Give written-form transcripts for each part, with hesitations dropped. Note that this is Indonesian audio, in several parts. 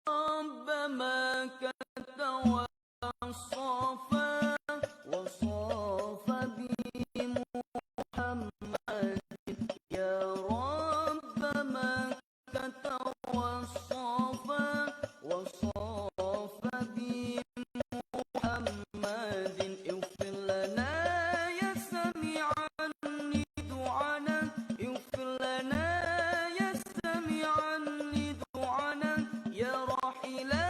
ربما كنت وصافا وصاف بي محمد يا رب ما كنت وصافا وصاف بي محمد اغفر لنا يا سميعا لدعانا اغفر لنا يا سميعا لدعانا يا راحلا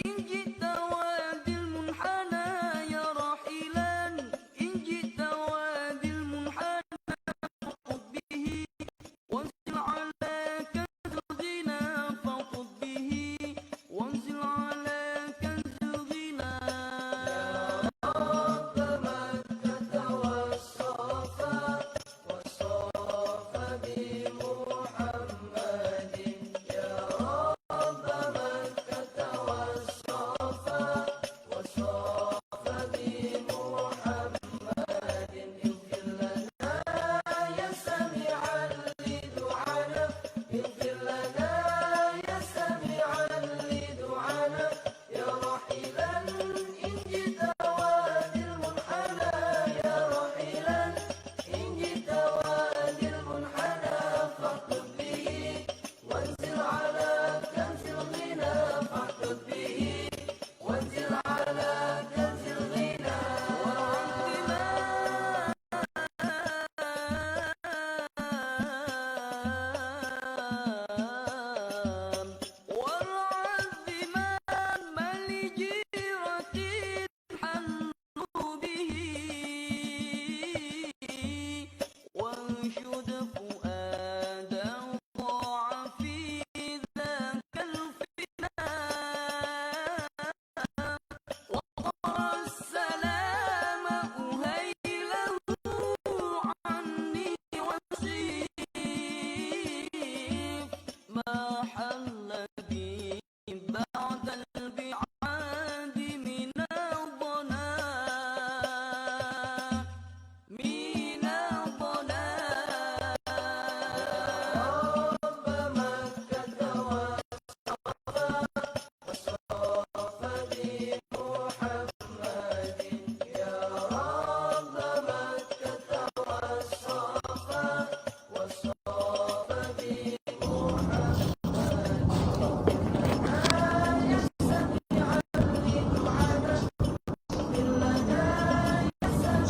إن جئت وادي المنحنى يا راحلا إن جئت وادي المنحنى فخذ به وانزل على كنز الغنى فخذ به وانزل على كنز الغنى يا رب مكة والصفا وصاف بمحمد يا رب مكة والصفا وصاف بمحمد اغفر لنا يا سميعا لدعانا اغفر لنا يا سميعا لدعانا يا راحلا إن جئت وادي المنحنى يا راحلا إن جئت وادي المنحنى فاخذ به وانزل على كنز الغنى فاخذ به وانزل على كنز الغنى والعظمان لجيرة حلوا به وانشد فؤادا ضاع في ذاك الفناء وقرأ السلام أهيله عني وسيف ما حل بي بعد البعاد من الضناء من الضناء رب مكة والصفا وصاف بمحمد يا رب مكة والصفا وصاف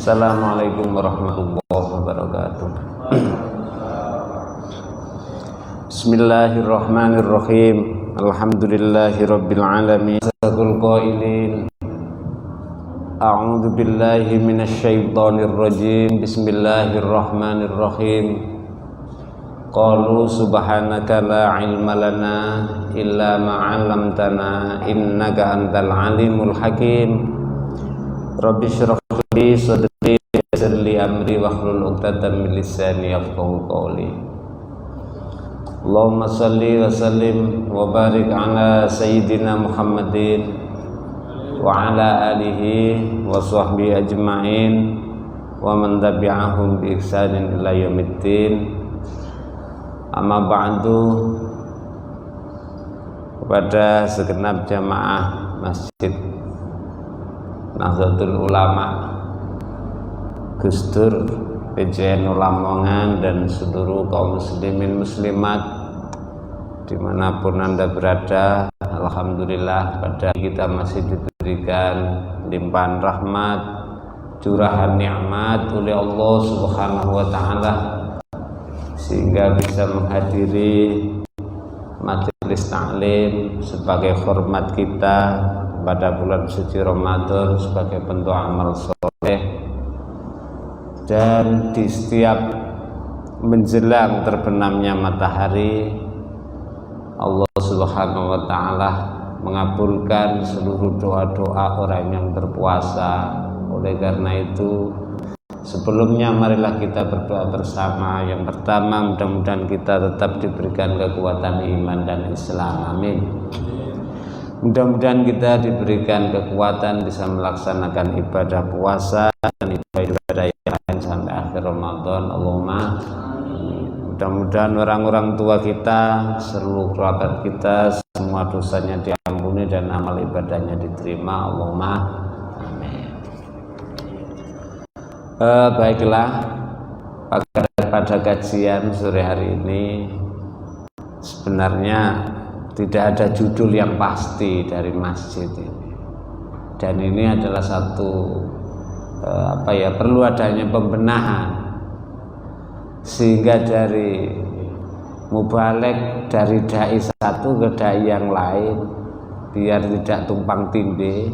Assalamualaikum warahmatullahi wabarakatuh. Bismillahirrahmanirrahim. Alhamdulillahirabbil alamin. Sadaqul qailin. A'udzu billahi minasyaitonir rajim. Bismillahirrahmanirrahim. Qalu subhanaka la ilma lana illa ma 'allamtana innaka antal alimul hakim. Rabbi shrah li sadri yassir li amri wahlul 'uqdatam min lisani yafqahu qawli. Allahumma shalli wa sallim wa barik ala sayyidina Muhammadin wa ala alihi wa sahbihi ajma'in wa man tabi'ahum bi ihsanin ila yaumiddin. Amma ba'du. Kepada segenap jamaah Masjid Nahdlatul Ulama, Gus Dur, PJN Lamongan, dan seluruh kaum muslimin muslimat dimanapun Anda berada, alhamdulillah pada kita masih diberikan limpahan rahmat, curahan nikmat oleh Allah Subhanahu wa taala sehingga bisa menghadiri majelis taklim sebagai hormat kita pada bulan suci Ramadan sebagai bentuk amal soleh, dan di setiap menjelang terbenamnya matahari Allah Subhanahu wa taala mengabulkan seluruh doa-doa orang yang berpuasa. Oleh karena itu, sebelumnya marilah kita berdoa bersama. Yang pertama, mudah-mudahan kita tetap diberikan kekuatan iman dan Islam, amin. Mudah-mudahan kita diberikan kekuatan bisa melaksanakan ibadah puasa dan ibadah yang lain sampai akhir Ramadan. Allahumma amin. Mudah-mudahan orang-orang tua kita, seluruh kerabat kita, semua dosanya diampuni dan amal ibadahnya diterima. Allahumma amin. Baiklah, pada kajian sore hari ini sebenarnya tidak ada judul yang pasti dari masjid ini, dan ini adalah satu perlu adanya pembenahan, sehingga dari mubalek dari dai satu ke dai yang lain biar tidak tumpang tindih.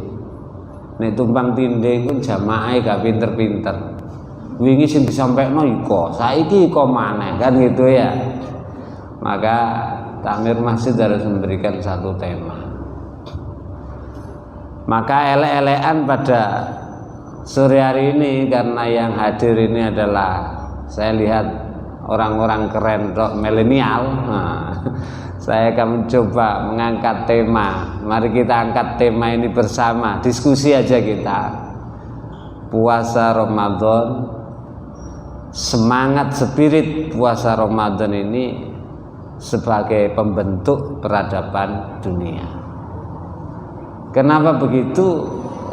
Nek tumpang tindih itu jamaah gak pinter-pinter, wingi sing disampaikno iko saiki iko maneh kan gitu ya. Maka takmir masjid harus memberikan satu tema. Maka elek-elekan pada sore hari ini, karena yang hadir ini adalah, saya lihat orang-orang keren, milenial. Saya akan mencoba mengangkat tema. Mari kita angkat tema ini bersama, diskusi aja kita. Puasa Ramadan, semangat spirit puasa Ramadan ini sebagai pembentuk peradaban dunia. Kenapa begitu?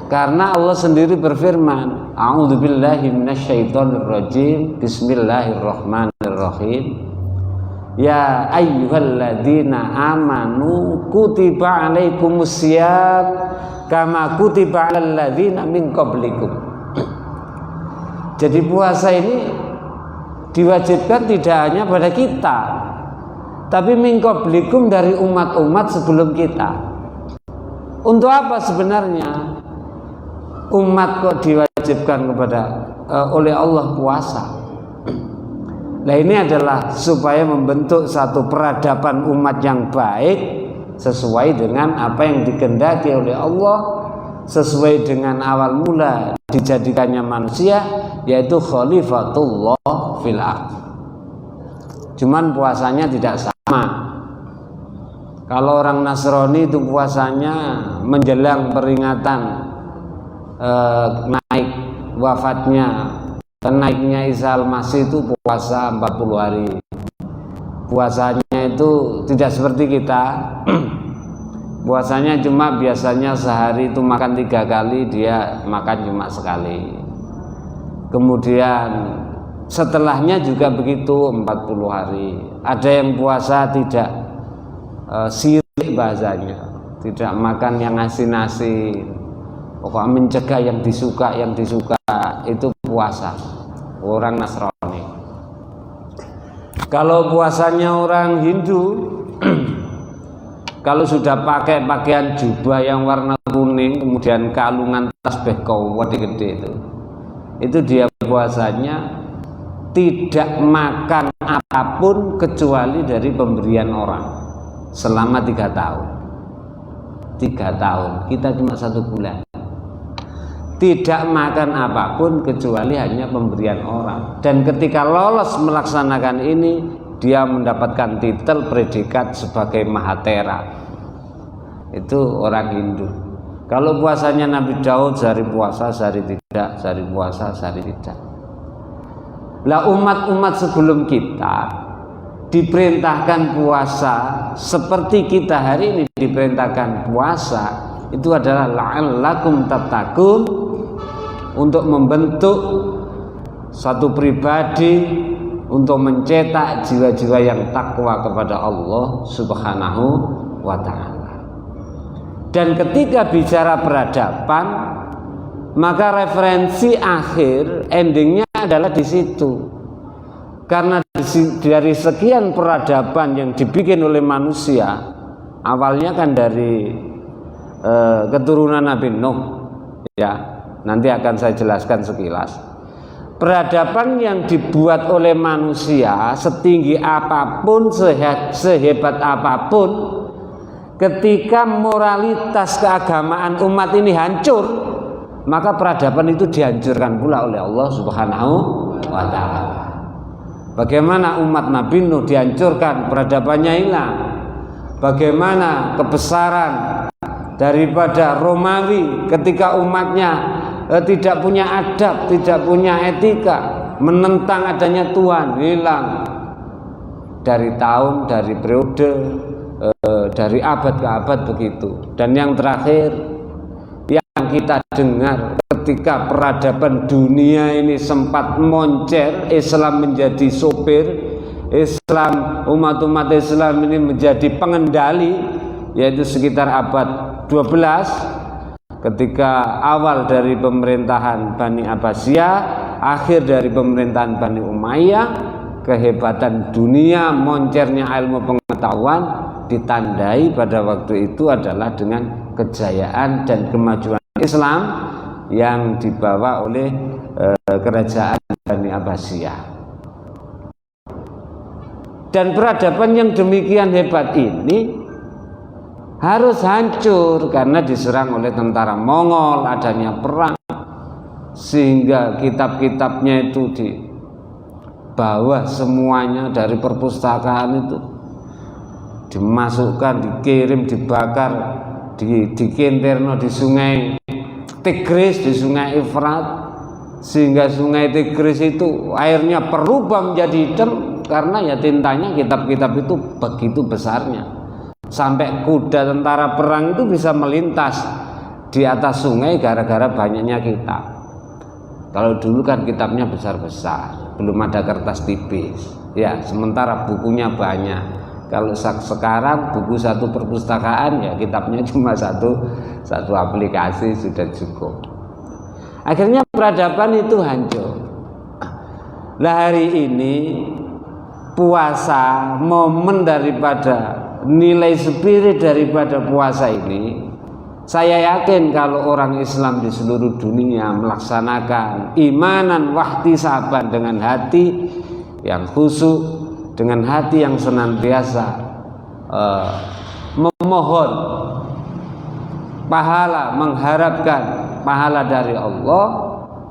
Karena Allah sendiri berfirman, A'udzubillahi minasyaitonirrajim, Bismillahirrahmanirrahim. Ya ayyuhalladzina amanu kutiba alaikumusiyam kama kutiba alal ladzina min qablikum. Jadi puasa ini diwajibkan tidak hanya pada kita, tapi min qablikum, dari umat-umat sebelum kita. Untuk apa sebenarnya umat kok diwajibkan oleh Allah puasa? Nah, ini adalah supaya membentuk satu peradaban umat yang baik sesuai dengan apa yang dikehendaki oleh Allah, sesuai dengan awal mula dijadikannya manusia, yaitu khalifatullah fil ardh. Cuman puasanya tidak sama. Kalau orang Nasrani itu puasanya menjelang peringatan naik wafatnya, naiknya Isa al-Masih, itu puasa 40 hari. Puasanya itu tidak seperti kita. Puasanya cuma biasanya sehari itu makan 3 kali, dia makan cuma sekali. Kemudian setelahnya juga begitu 40 hari. Ada yang puasa tidak sirik bahasanya, tidak makan yang asin-asin, pokoknya mencegah yang disuka, itu puasa orang Nasrani. Kalau puasanya orang Hindu, kalau sudah pakai pakaian jubah yang warna kuning, kemudian kalungan tasbih kawat gede itu dia puasanya tidak makan apapun kecuali dari pemberian orang selama 3 tahun. 3 tahun, kita cuma 1 bulan. Tidak makan apapun kecuali hanya pemberian orang. Dan ketika lolos melaksanakan ini, dia mendapatkan titel predikat sebagai Mahatera. Itu orang Hindu. Kalau puasanya Nabi Daud, sehari puasa, sehari tidak, sehari puasa, sehari tidak. Lah umat-umat sebelum kita diperintahkan puasa seperti kita hari ini diperintahkan puasa, itu adalah la'allakum tattaqun, untuk membentuk satu pribadi, untuk mencetak jiwa-jiwa yang takwa kepada Allah Subhanahu wa ta'ala. Dan ketika bicara peradaban, maka referensi akhir endingnya adalah di situ. Karena dari sekian peradaban yang dibikin oleh manusia, awalnya kan dari keturunan Nabi Nuh, ya. Nanti akan saya jelaskan sekilas. Peradaban yang dibuat oleh manusia setinggi apapun, sehebat apapun, ketika moralitas keagamaan umat ini hancur, maka peradaban itu dihancurkan pula oleh Allah Subhanahu wa ta'ala. Bagaimana umat Nabi Nuh dihancurkan, peradabannya hilang. Bagaimana kebesaran daripada Romawi ketika umatnya tidak punya adab, tidak punya etika, menentang adanya Tuhan, hilang. dari tahun, dari periode, dari abad ke abad begitu. Dan yang terakhir yang kita dengar ketika peradaban dunia ini sempat moncer, Islam menjadi sopir, Islam, umat-umat Islam ini menjadi pengendali, yaitu sekitar abad 12 ketika awal dari pemerintahan Bani Abbasiyah, akhir dari pemerintahan Bani Umayyah. Kehebatan dunia, moncernya ilmu pengetahuan ditandai pada waktu itu adalah dengan kejayaan dan kemajuan Islam yang dibawa oleh kerajaan Bani Abbasiyah. Dan peradaban yang demikian hebat ini harus hancur karena diserang oleh tentara Mongol, adanya perang, sehingga kitab-kitabnya itu dibawa semuanya dari perpustakaan itu, dimasukkan, dikirim, dibakar, dikintirno di sungai Tigris, di sungai Efrat, sehingga sungai Tigris itu airnya berubah menjadi hitam karena ya tintanya kitab-kitab itu begitu besarnya, sampai kuda tentara perang itu bisa melintas di atas sungai gara-gara banyaknya kitab. Kalau dulu kan kitabnya besar-besar, belum ada kertas tipis ya, sementara bukunya banyak. Kalau sekarang buku satu perpustakaan ya kitabnya cuma satu aplikasi sudah cukup. Akhirnya peradaban itu hancur. Lah hari ini puasa, momen daripada nilai spirit daripada puasa ini, saya yakin kalau orang Islam di seluruh dunia melaksanakan imanan wahtisaban dengan hati yang khusyuk, dengan hati yang senantiasa memohon pahala, mengharapkan pahala dari Allah,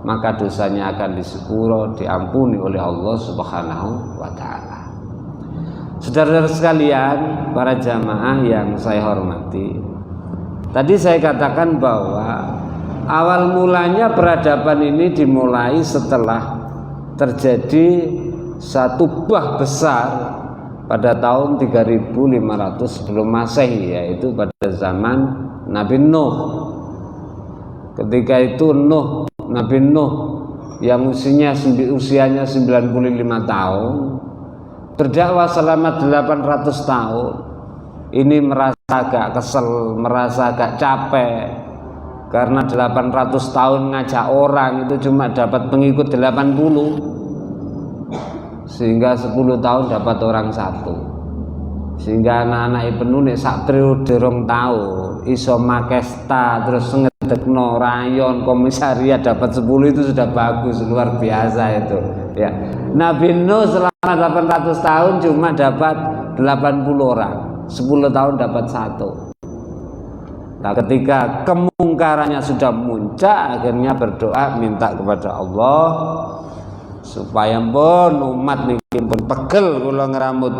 maka dosanya akan disepuro, diampuni oleh Allah Subhanahu wa ta'ala. Saudara-saudara sekalian, para jamaah yang saya hormati, tadi saya katakan bahwa awal mulanya peradaban ini dimulai setelah terjadi satu bah besar pada tahun 3500 sebelum Masehi, yaitu pada zaman Nabi Nuh. Ketika itu Nabi Nuh yang usianya 95 tahun berdakwah selama 800 tahun. Ini merasa agak kesel, merasa agak capek karena 800 tahun ngajak orang itu cuma dapat pengikut 80, sehingga 10 tahun dapat orang satu, sehingga anak-anak Ibnu nek sak periode 2 tahun iso makesta terus ngedekno rayon komisariat dapat 10 itu sudah bagus, luar biasa itu ya. Nabi Nuh selama 800 tahun cuma dapat 80 orang, 10 tahun dapat 1. Nah, ketika kemungkarannya sudah muncak, akhirnya berdoa minta kepada Allah supaya pun umat niki pun pegel kula ngeramut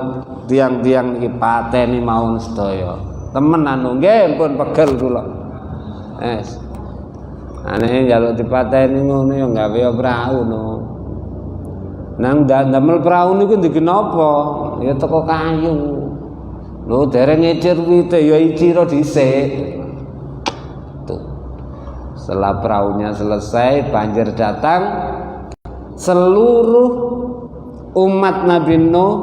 tiang-tiang niki pateni mawon sedaya. Temenan nggih pun pegel kula. Aneh njaluk dipateni ngono ya gawe prau no. Nang ndamel prau niku ndiki napa? Ya teko kayu. Lho dereng ngecir wite ya icira dhisik. Tuh. Setelah praunya selesai, banjir datang, seluruh umat Nabi Nuh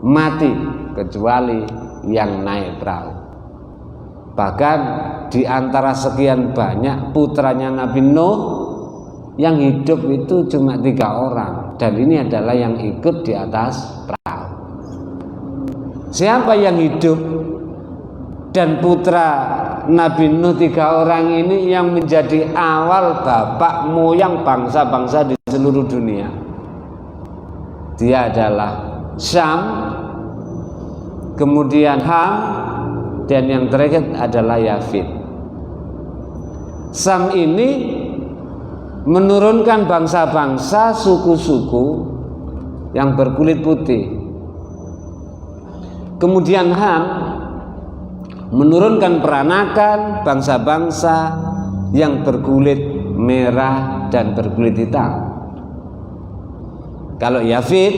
mati kecuali yang naik perahu. Bahkan di antara sekian banyak putranya Nabi Nuh yang hidup itu cuma 3 orang, dan ini adalah yang ikut di atas perahu. Siapa yang hidup dan putra Nabi Nuh 3 orang ini yang menjadi awal bapak moyang bangsa-bangsa di seluruh dunia? Dia adalah Syam, kemudian Ham, dan yang terakhir adalah Yafid. Syam ini menurunkan bangsa-bangsa, suku-suku yang berkulit putih. Kemudian Ham menurunkan peranakan bangsa-bangsa yang berkulit merah dan berkulit hitam. Kalau Yafid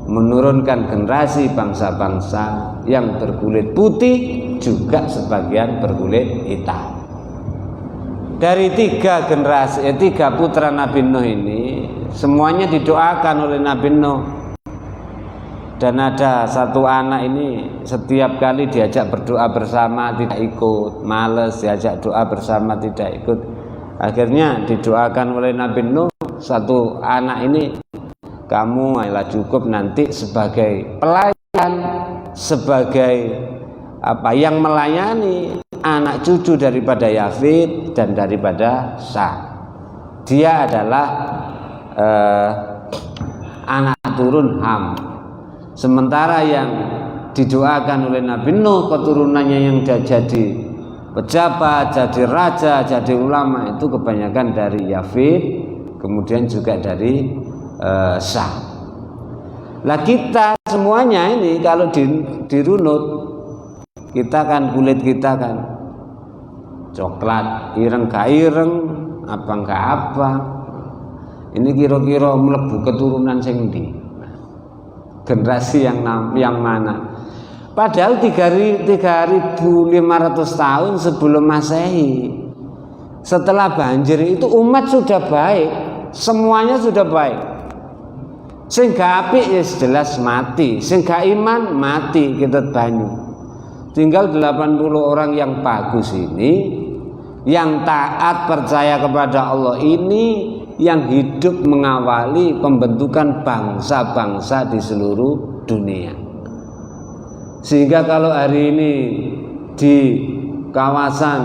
menurunkan generasi bangsa-bangsa yang berkulit putih juga sebagian berkulit hitam. Dari tiga putra Nabi Nuh ini semuanya didoakan oleh Nabi Nuh. Dan ada satu anak ini setiap kali diajak berdoa bersama tidak ikut, males, diajak doa bersama tidak ikut. Akhirnya didoakan oleh Nabi Nuh, satu anak ini kamu adalah cukup nanti sebagai pelayan, sebagai yang melayani anak cucu daripada Yafid dan daripada Sam. Dia adalah anak turun Ham. Sementara yang didoakan oleh Nabi Nuh keturunannya yang jadi pejabat, jadi raja, jadi ulama itu kebanyakan dari Yafid, kemudian juga dari Sam. Lah kita semuanya ini kalau dirunut, kita kan kulit kita kan coklat, ireng gak ireng, apa enggak apa. Ini kira-kira mlebu keturunan sing ndi? Generasi yang mana? Padahal 3.500 tahun sebelum Masehi, setelah banjir itu umat sudah baik, semuanya sudah baik. Sing gak apik ya jelas mati, sing gak iman mati kita banyu. Tinggal 80 orang yang bagus ini, yang taat percaya kepada Allah ini, yang hidup mengawali pembentukan bangsa-bangsa di seluruh dunia. Sehingga kalau hari ini di kawasan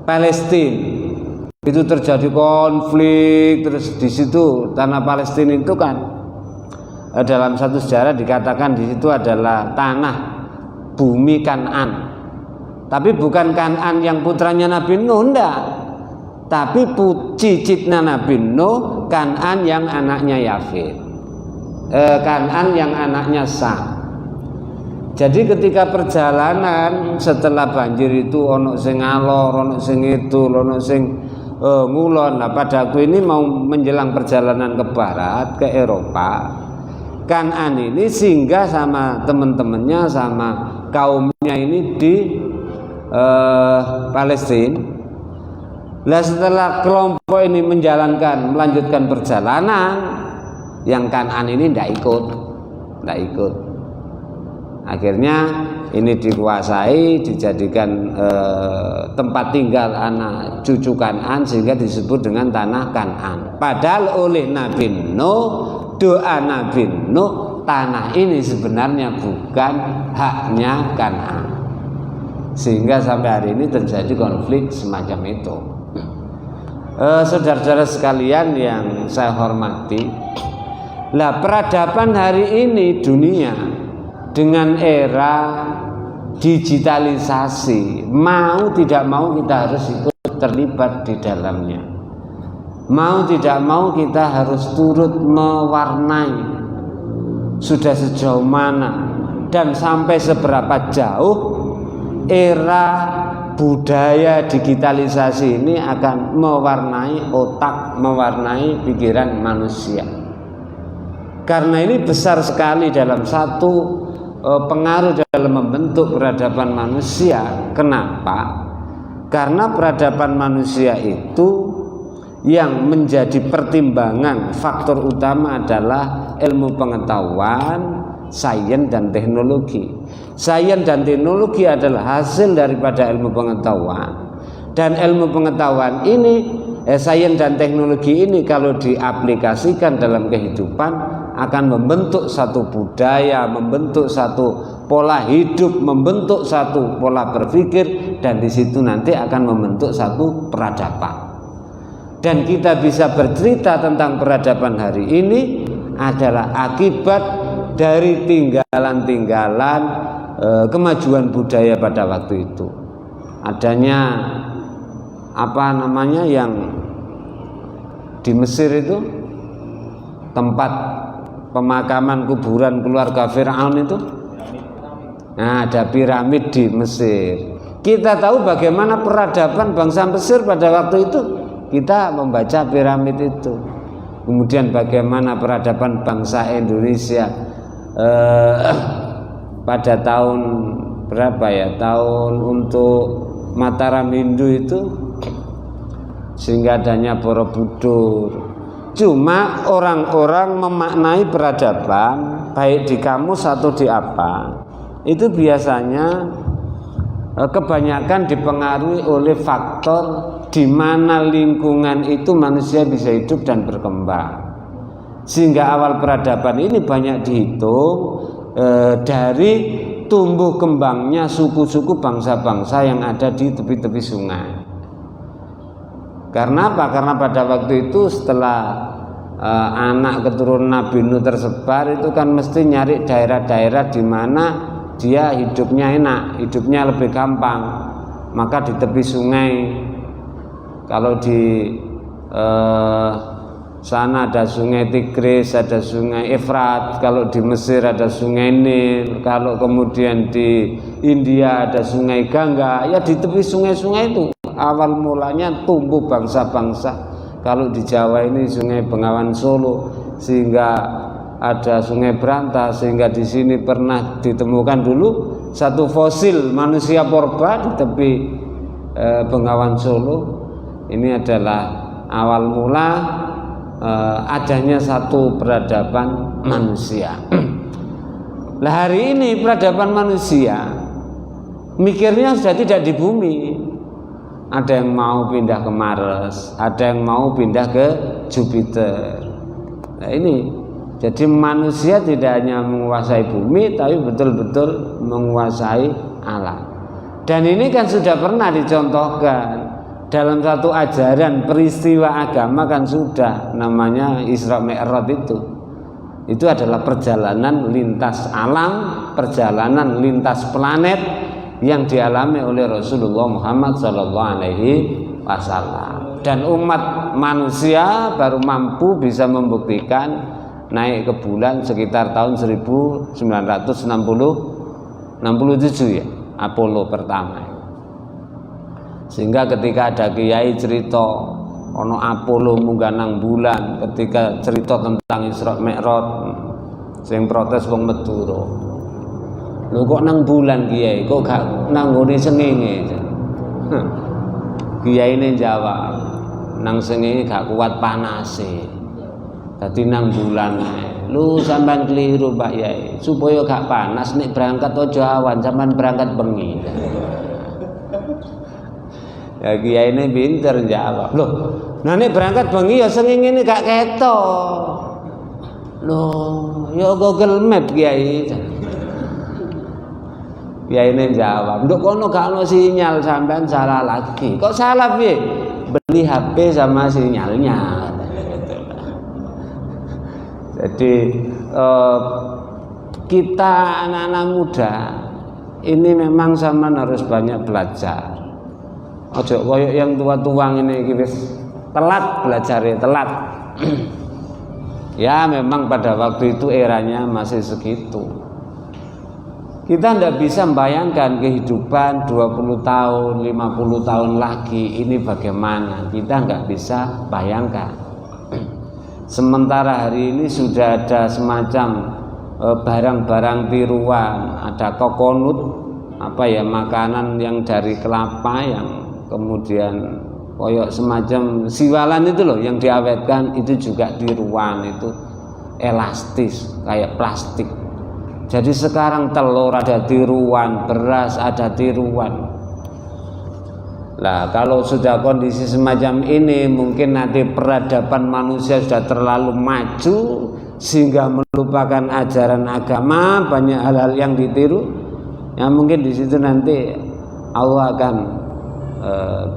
Palestina itu terjadi konflik, terus di situ tanah Palestina itu kan dalam satu sejarah dikatakan di situ adalah tanah bumi Kan'an. Tapi bukan Kan'an yang putranya Nabi Nuh, enggak. Tapi cicitnya Nabi Nuh, Kan'an yang anaknya Yafid, Kan'an yang anaknya Sam. Jadi ketika perjalanan setelah banjir itu ono sing ngalor, ono sing itu, ono sing ngulon. Nah pada waktu ini mau menjelang perjalanan ke barat, ke Eropa, Kan'an ini singgah sama teman-temannya, sama kaumnya ini di Palestina. Lah setelah kelompok ini melanjutkan perjalanan, yang Kan'an ini tidak ikut. Akhirnya ini dikuasai, dijadikan tempat tinggal anak cucu Kan'an, sehingga disebut dengan tanah Kan'an. Padahal oleh Nabi Nuh, doa Nabi Nuh, tanah ini sebenarnya bukan haknya Kan'an. Sehingga sampai hari ini terjadi konflik semacam itu. Saudara-saudara sekalian yang saya hormati, lah peradaban hari ini dunia dengan era digitalisasi, mau tidak mau kita harus ikut terlibat di dalamnya. Mau tidak mau kita harus turut mewarnai sudah sejauh mana dan sampai seberapa jauh era budaya digitalisasi ini akan mewarnai otak, mewarnai pikiran manusia. Karena ini besar sekali dalam satu pengaruh dalam membentuk peradaban manusia. Kenapa? Karena peradaban manusia itu yang menjadi pertimbangan faktor utama adalah ilmu pengetahuan, sains dan teknologi. Sains dan teknologi adalah hasil daripada ilmu pengetahuan. Dan ilmu pengetahuan ini, sains dan teknologi ini kalau diaplikasikan dalam kehidupan akan membentuk satu budaya, membentuk satu pola hidup, membentuk satu pola berpikir, dan di situ nanti akan membentuk satu peradaban. Dan kita bisa bercerita tentang peradaban hari ini adalah akibat dari tinggalan-tinggalan kemajuan budaya pada waktu itu. Adanya yang di Mesir itu tempat pemakaman kuburan keluarga Fir'aun itu. Nah, ada piramid di Mesir. Kita tahu bagaimana peradaban bangsa Mesir pada waktu itu. Kita membaca piramid itu. Kemudian bagaimana peradaban bangsa Indonesia pada tahun berapa ya, tahun untuk Mataram Hindu itu, sehingga adanya Borobudur. Cuma orang-orang memaknai peradaban baik di kamus atau di apa, itu biasanya kebanyakan dipengaruhi oleh faktor di mana lingkungan itu manusia bisa hidup dan berkembang. Sehingga awal peradaban ini banyak dihitung dari tumbuh kembangnya suku-suku bangsa-bangsa yang ada di tepi-tepi sungai. Karena apa? Karena pada waktu itu setelah anak keturunan Nabi Nuh tersebar, itu kan mesti nyari daerah-daerah di mana dia hidupnya enak, hidupnya lebih gampang. Maka di tepi sungai, kalau di sana ada sungai Tigris, ada sungai Efrat. Kalau di Mesir ada sungai Nil. Kalau kemudian di India ada sungai Gangga. Ya di tepi sungai-sungai itu awal mulanya tumbuh bangsa-bangsa. Kalau di Jawa ini sungai Bengawan Solo, sehingga ada sungai Berantas, sehingga di sini pernah ditemukan dulu satu fosil manusia purba di tepi Bengawan Solo. Ini adalah awal mula adanya satu peradaban manusia. Lah hari ini peradaban manusia mikirnya sudah tidak di bumi. Ada yang mau pindah ke Mars, ada yang mau pindah ke Jupiter. Nah ini, jadi manusia tidak hanya menguasai bumi, tapi betul-betul menguasai alam. Dan ini kan sudah pernah dicontohkan dalam satu ajaran peristiwa agama, kan sudah, namanya Isra Mi'raj itu adalah perjalanan lintas alam, perjalanan lintas planet yang dialami oleh Rasulullah Muhammad SAW. Dan umat manusia baru mampu bisa membuktikan naik ke bulan sekitar tahun 1967 ya, Apollo pertama. Sehingga ketika ada kiai cerita ono Apollo munggah nang bulan, ketika cerita tentang Isra Mi'raj, sing protes wong Madura. Lho kok nang bulan kiai, kok gak nang ngene sengenge. Kiai ini jawab, nang sengenge gak kuat panase. Dadi nang bulan ae. Lu sampean keliru Pak Yai, supaya gak panas nek berangkat aja awan, sampean berangkat bengi. Ya kiai ini pinter jawab. Loh, nah nek berangkat bengi ya sengenge ini gak ketok. Loh, ya Google Map kiai. Kiai ini jawab, "Nduk kono gak ono sinyal, sampean salah lagi." Kok salah piye? Beli HP sama sinyalnya. Jadi kita anak-anak muda ini memang sama harus banyak belajar. Ojo koyok yang tua-tuang ini wis telat belajar ya, telat. Ya memang pada waktu itu eranya masih segitu. Kita tidak bisa membayangkan kehidupan 20 tahun, 50 tahun lagi ini bagaimana. Kita nggak bisa bayangkan. Sementara hari ini sudah ada semacam barang-barang tiruan, ada kokonut, apa ya, makanan yang dari kelapa yang kemudian koyok semacam siwalan itu loh yang diawetkan, itu juga tiruan, itu elastis kayak plastik. Jadi sekarang telur ada tiruan, beras ada tiruan. Nah, kalau sudah kondisi semacam ini, mungkin nanti peradaban manusia sudah terlalu maju sehingga melupakan ajaran agama, banyak hal-hal yang ditiru. Ya mungkin di situ nanti Allah akan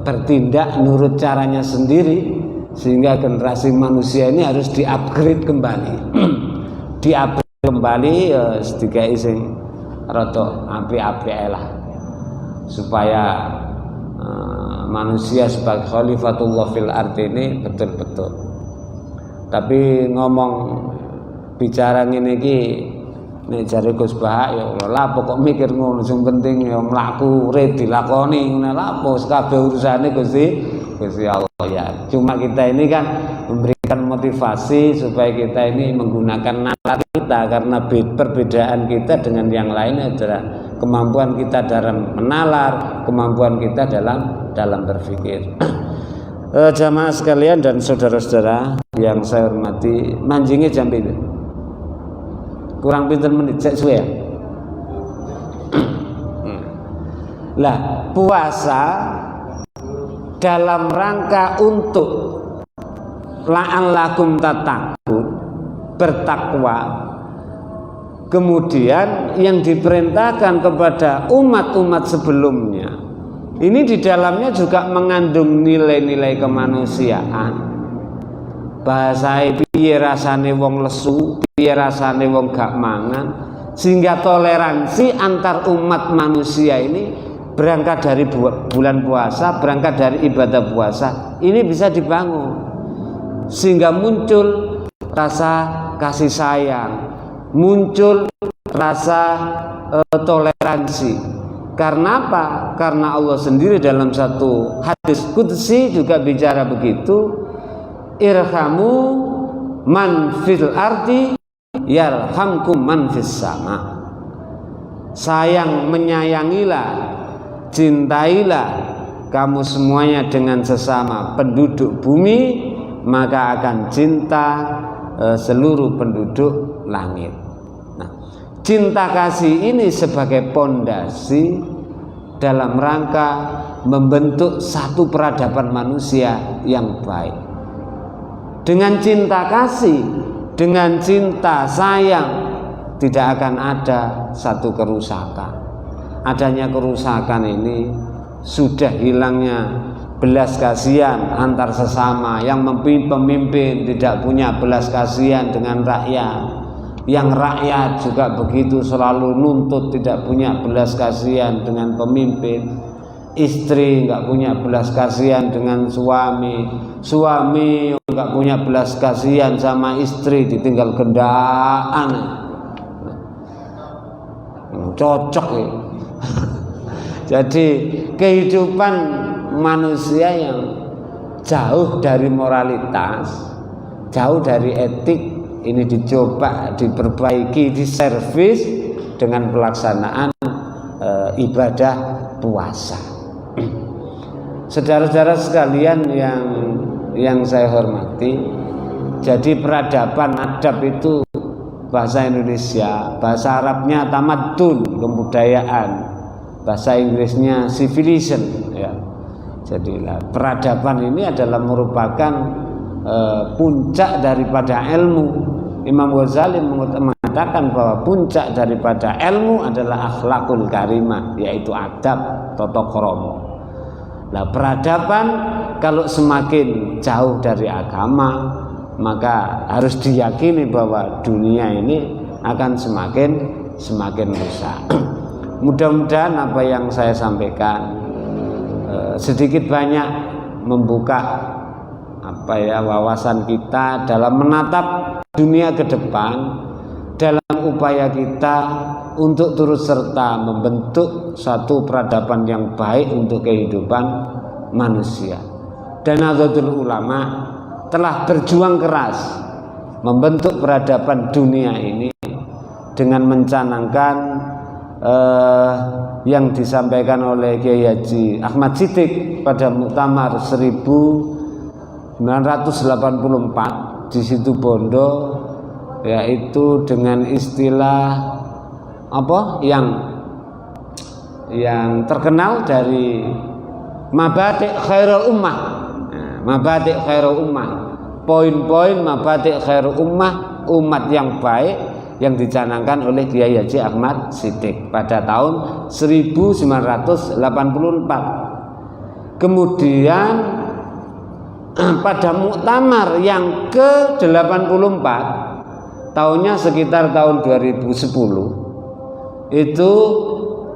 bertindak menurut caranya sendiri, sehingga generasi manusia ini harus di-upgrade kembali. Di-upgrade kembali sedikit sing rada apik-apik lah, supaya manusia sebagai khalifatullah fil ardi ini betul-betul. Tapi ngomong bicara ngene iki nek jare Gus Bah ya ora pokok mikir ngono, sing penting ya mlaku urip dilakoni ngene lha apa kabeh urusane Gusti Allah ya. Cuma kita ini kan memberikan memberikan motivasi supaya kita ini menggunakan nalar kita, karena perbedaan kita dengan yang lain adalah kemampuan kita dalam menalar, kemampuan kita dalam berpikir. Jamaah sekalian dan saudara-saudara yang saya hormati, manjingnya jam itu kurang pinter menit saya suwe ya. Lah, puasa dalam rangka untuk la'allakum tattaqun, bertakwa. Kemudian yang diperintahkan kepada umat-umat sebelumnya ini di dalamnya juga mengandung nilai-nilai kemanusiaan. Bahasa piye rasane wong lesu, piye rasane wong gak mangan, sehingga toleransi antar umat manusia ini berangkat dari bulan puasa, berangkat dari ibadah puasa ini bisa dibangun, sehingga muncul rasa kasih sayang, muncul rasa toleransi. Karena apa? Karena Allah sendiri dalam satu hadis qudsi juga bicara begitu, irhamu man fil ardi yarhamkum man fis sama. Sayang, menyayangilah, cintailah kamu semuanya dengan sesama penduduk bumi, maka akan cinta seluruh penduduk langit. Nah, cinta kasih ini sebagai pondasi dalam rangka membentuk satu peradaban manusia yang baik. Dengan cinta kasih, dengan cinta sayang, tidak akan ada satu kerusakan. Adanya kerusakan ini sudah hilangnya belas kasihan antar sesama. Yang pemimpin tidak punya belas kasihan dengan rakyat, yang rakyat juga begitu, selalu nuntut, tidak punya belas kasihan dengan pemimpin. Istri nggak punya belas kasihan dengan suami, suami nggak punya belas kasihan sama istri, ditinggal gendaan. Cocok ya. Jadi kehidupan manusia yang jauh dari moralitas, jauh dari etik, ini dicoba diperbaiki, diservis dengan pelaksanaan ibadah puasa. Saudara-saudara sekalian yang saya hormati, jadi peradaban, adab itu bahasa Indonesia, bahasa Arabnya tamadun, kebudayaan, bahasa Inggrisnya civilization ya. Jadi peradaban ini adalah merupakan puncak daripada ilmu. Imam Ghazali mengatakan bahwa puncak daripada ilmu adalah akhlakul karimah, yaitu adab, tata krama. Nah, peradaban kalau semakin jauh dari agama, maka harus diyakini bahwa dunia ini akan semakin rusak. Mudah-mudahan apa yang saya sampaikan sedikit banyak membuka wawasan kita dalam menatap dunia ke depan, dalam upaya kita untuk turut serta membentuk satu peradaban yang baik untuk kehidupan manusia. Dan Nahdlatul Ulama telah berjuang keras membentuk peradaban dunia ini dengan mencanangkan yang disampaikan oleh Kiai Haji Ahmad Siddiq pada Muktamar 1984 di situ Bondo, yaitu dengan istilah yang terkenal dari Mabadi' Khairul Ummah. Mabadi' Khairul Ummah, poin-poin Mabadi' Khairul Ummah, umat yang baik, yang dicanangkan oleh Kiai Haji Ahmad Siddiq pada tahun 1984. Kemudian pada muktamar yang ke-84 tahunnya sekitar tahun 2010 itu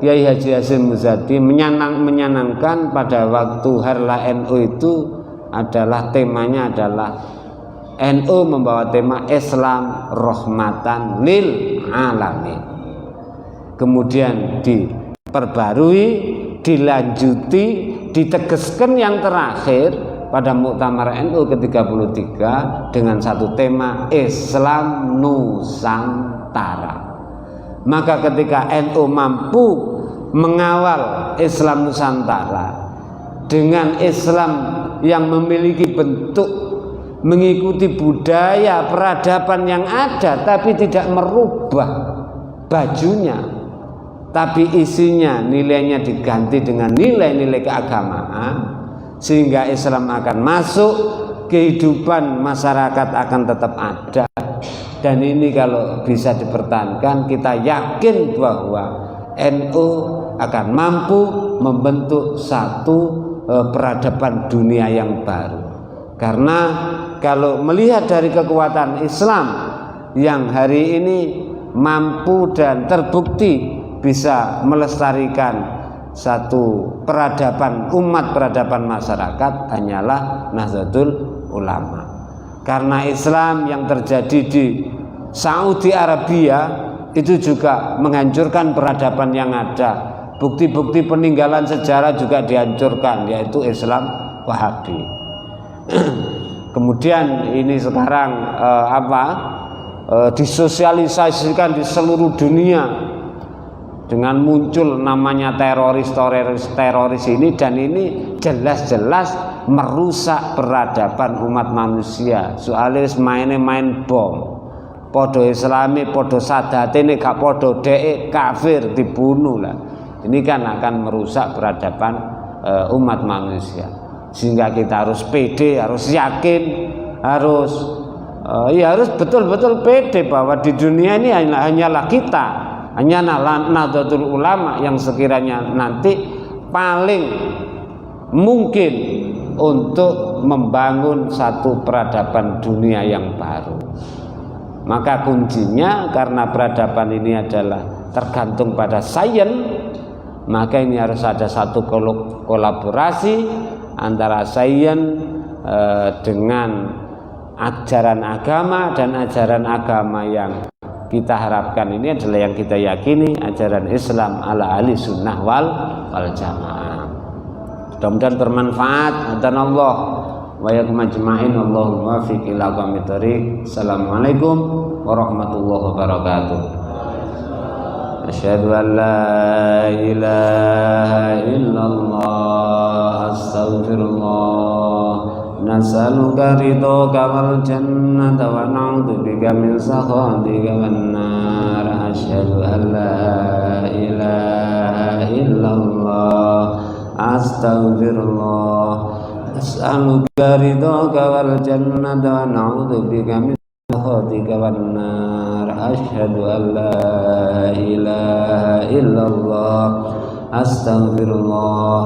Kiai Haji Hasyim Muzadi menyanangkan pada waktu Harlah NU itu adalah temanya adalah NU membawa tema Islam rahmatan lil alamin. Kemudian diperbarui, dilanjuti, ditegaskan yang terakhir pada Muktamar NU ke-33 dengan satu tema Islam Nusantara. Maka ketika NU mampu mengawal Islam Nusantara dengan Islam yang memiliki bentuk mengikuti budaya peradaban yang ada, tapi tidak merubah bajunya, tapi isinya nilainya diganti dengan nilai-nilai keagamaan, sehingga Islam akan masuk, kehidupan masyarakat akan tetap ada. Dan ini kalau bisa dipertahankan, kita yakin bahwa NU akan mampu membentuk satu peradaban dunia yang baru. Karena kalau melihat dari kekuatan Islam yang hari ini mampu dan terbukti bisa melestarikan satu peradaban umat, peradaban masyarakat, hanyalah Nahdlatul Ulama. Karena Islam yang terjadi di Saudi Arabia itu juga menghancurkan peradaban yang ada. Bukti-bukti peninggalan sejarah juga dihancurkan, yaitu Islam Wahabi. Kemudian ini sekarang disosialisasikan di seluruh dunia dengan muncul namanya teroris ini, dan ini jelas-jelas merusak peradaban umat manusia. Soalnya main bom, podo Islami, podo sadate ini gak podo dek kafir dibunuh lah. Ini kan akan merusak peradaban umat manusia. Sehingga kita harus pede, harus yakin, harus betul-betul pede bahwa di dunia ini hanyalah kita, hanyalah Nahdlatul Ulama yang sekiranya nanti paling mungkin untuk membangun satu peradaban dunia yang baru. Maka kuncinya, karena peradaban ini adalah tergantung pada sains, maka ini harus ada satu kolaborasi antara sains dengan ajaran agama, dan ajaran agama yang kita harapkan ini adalah yang kita yakini, ajaran Islam ala ahli sunnah wal jamaah. Mudah-mudahan bermanfaat. Allah wa yakum ajma'in. Allahumma fiq ila aqwamit thoriq. Assalamualaikum warahmatullahi wabarakatuh. Asyhadu an la ilaha illallah, astaghfirullah, nas'aluka ridhaka wal jannata wa na'udzubika min sakhatika wan nar. Asyhadu an la ilaha illallah, astaghfirullah, nas'aluka ridhaka wal jannata wa na'udzubika min sakhatika wan nar. Asyhadu an la ilaha illallah, astaghfirullah,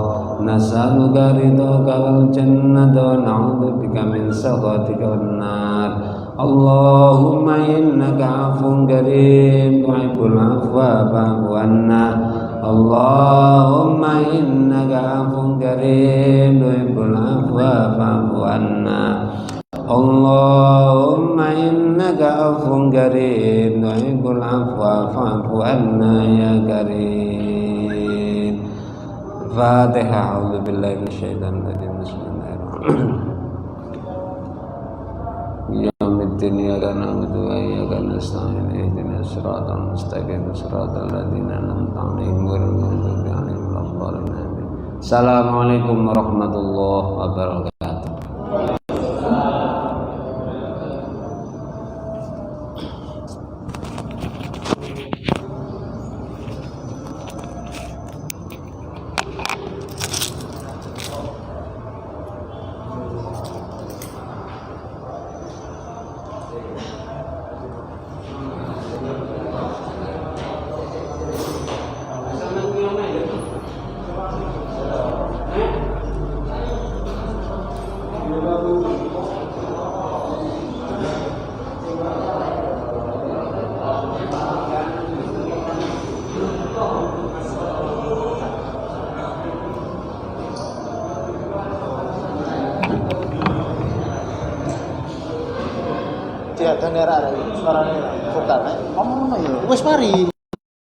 nas'aluka ridhaka wal jannata wa na'udzubika min sakhatika wan nar. Allahumma innaka 'afuwun karim tuhibbul 'afwa fa'fu 'anna. Allahumma innaka 'afuwun karim tuhibbul 'afwa fa'fu 'anna. Allahumma innaka 'afuwun karim tuhibbul 'afwa fa'fu 'anna ya karim. Fatihah. A'udzu billahi minasyaitonir rajim. Bismillahirrahmanirrahim. Yaumiddin iyyaka na'budu wa iyyaka nasta'in. Ihdinas siratal mustaqim, siratal ladzina an'amta 'alaihim ghairil maghdubi 'alaihim waladdallin. Assalamualaikum warahmatullahi wabarakatuh. Tidak ada suaranya vokal. Ngomong ya. Wes mari.